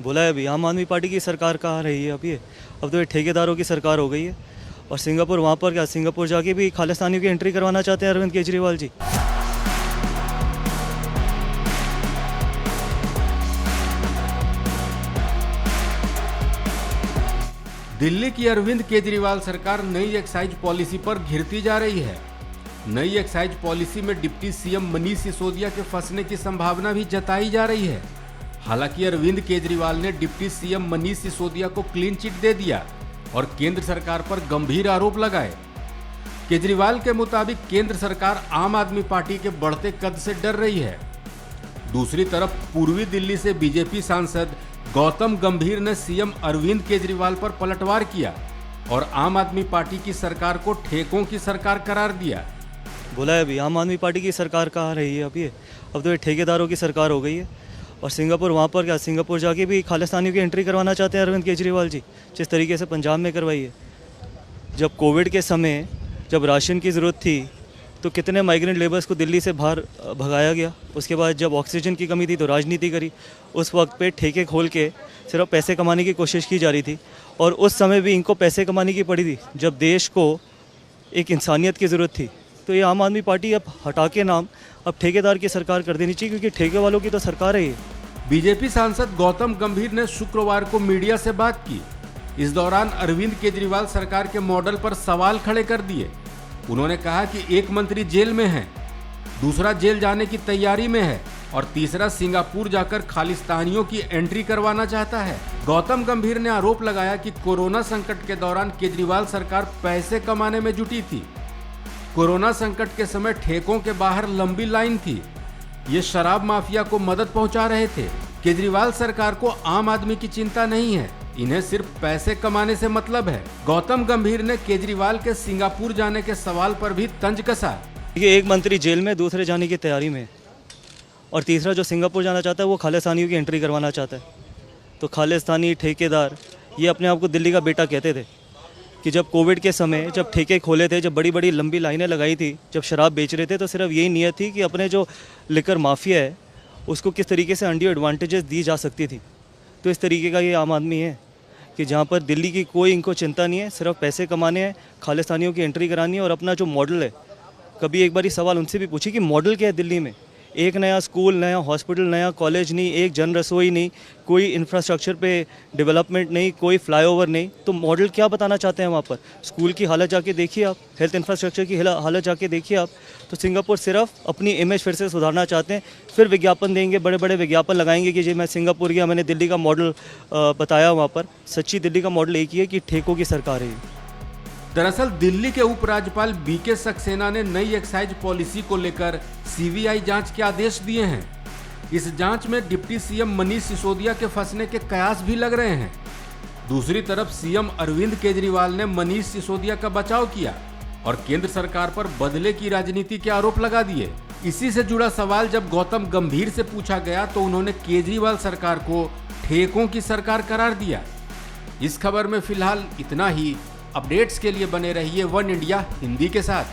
बोला है अभी आम आदमी पार्टी की सरकार कहाँ रही है अब तो ये ठेकेदारों की सरकार हो गई है। और सिंगापुर, वहाँ पर क्या, सिंगापुर जाके भी खालिस्तानियों की एंट्री करवाना चाहते हैं अरविंद केजरीवाल जी। दिल्ली की अरविंद केजरीवाल सरकार नई एक्साइज पॉलिसी पर घिरती जा रही है। नई एक्साइज पॉलिसी में डिप्टी सीएम मनीष सिसोदिया के फंसने की संभावना भी जताई जा रही है। हालांकि अरविंद केजरीवाल ने डिप्टी सीएम मनीष सिसोदिया को क्लीन चिट दे दिया और केंद्र सरकार पर गंभीर आरोप लगाए। केजरीवाल के मुताबिक केंद्र सरकार आम आदमी पार्टी के बढ़ते कद से डर रही है। दूसरी तरफ पूर्वी दिल्ली से बीजेपी सांसद गौतम गंभीर ने सीएम अरविंद केजरीवाल पर पलटवार किया और आम आदमी पार्टी की सरकार को ठेकों की सरकार करार दिया। बोला है अभी आम आदमी पार्टी की सरकार कहाँ रही है अब तो ये ठेकेदारों की सरकार हो गई है। और सिंगापुर, वहाँ पर क्या, सिंगापुर जाके भी खालिस्तानियों की एंट्री करवाना चाहते हैं अरविंद केजरीवाल जी, जिस तरीके से पंजाब में करवाई है। जब कोविड के समय जब राशन की ज़रूरत थी तो कितने माइग्रेंट लेबर्स को दिल्ली से बाहर भगाया गया। उसके बाद जब ऑक्सीजन की कमी थी तो राजनीति करी। उस वक्त पे ठेके खोल के सिर्फ पैसे कमाने की कोशिश की जा रही थी और उस समय भी इनको पैसे कमाने की पड़ी थी जब देश को एक इंसानियत की ज़रूरत थी। तो ये आम आदमी पार्टी अब हटा के नाम अब ठेकेदार की सरकार कर देनी चाहिए, क्योंकि ठेके वालों की तो सरकार है ये। बीजेपी सांसद गौतम गंभीर ने शुक्रवार को मीडिया से बात की। इस दौरान अरविंद केजरीवाल सरकार के मॉडल पर सवाल खड़े कर दिए। उन्होंने कहा कि एक मंत्री जेल में है, दूसरा जेल जाने की तैयारी में है और तीसरा सिंगापुर जाकर खालिस्तानियों की एंट्री करवाना चाहता है। गौतम गंभीर ने आरोप लगाया कि कोरोना संकट के दौरान केजरीवाल सरकार पैसे कमाने में जुटी थी। कोरोना संकट के समय ठेकों के बाहर लंबी लाइन थी। ये शराब माफिया को मदद पहुंचा रहे थे। केजरीवाल सरकार को आम आदमी की चिंता नहीं है, इन्हें सिर्फ पैसे कमाने से मतलब है। गौतम गंभीर ने केजरीवाल के सिंगापुर जाने के सवाल पर भी तंज कसा। ये एक मंत्री जेल में, दूसरे जाने की तैयारी में और तीसरा जो सिंगापुर जाना चाहता है वो खालिस्तानियों की एंट्री करवाना चाहता है। तो खालिस्तानी ठेकेदार ये अपने आप को दिल्ली का बेटा कहते थे कि जब कोविड के समय जब ठेके खोले थे, जब बड़ी बड़ी लंबी लाइनें लगाई थी, जब शराब बेच रहे थे, तो सिर्फ यही नीयत थी कि अपने जो लिकर माफिया है उसको किस तरीके से अनड्यू एडवांटेजेस दी जा सकती थी। तो इस तरीके का ये आम आदमी है कि जहाँ पर दिल्ली की कोई इनको चिंता नहीं है, सिर्फ पैसे कमाने हैं, खालिस्तानियों की एंट्री करानी है और अपना जो मॉडल है। कभी एक बार सवाल उनसे भी पूछी कि मॉडल क्या है दिल्ली में। एक नया स्कूल, नया हॉस्पिटल, नया कॉलेज नहीं, एक जन रसोई नहीं, कोई इंफ्रास्ट्रक्चर पे डेवलपमेंट नहीं, कोई फ्लाईओवर नहीं। तो मॉडल क्या बताना चाहते हैं वहाँ पर? स्कूल की हालत जाके देखिए आप, हेल्थ इंफ्रास्ट्रक्चर की हालत जाके देखिए आप। तो सिंगापुर सिर्फ अपनी इमेज फिर से सुधारना चाहते हैं, फिर विज्ञापन देंगे, बड़े बड़े विज्ञापन लगाएंगे कि जी मैं सिंगापुर गया, मैंने दिल्ली का मॉडल बताया वहाँ पर। सच्ची दिल्ली का मॉडल एक ही है कि ठेकों की सरकार है। दरअसल दिल्ली के उपराज्यपाल बीके सक्सेना ने नई एक्साइज पॉलिसी को लेकर सीबीआई जांच के आदेश दिए हैं। इस जांच में डिप्टी सीएम मनीष सिसोदिया के फंसने के कयास भी लग रहे हैं। दूसरी तरफ सीएम अरविंद केजरीवाल ने मनीष सिसोदिया का बचाव किया और केंद्र सरकार पर बदले की राजनीति के आरोप लगा दिए। इसी से जुड़ा सवाल जब गौतम गंभीर से पूछा गया तो उन्होंने केजरीवाल सरकार को ठेकों की सरकार करार दिया। इस खबर में फिलहाल इतना ही। अपडेट्स के लिए बने रहिए वन इंडिया हिंदी के साथ।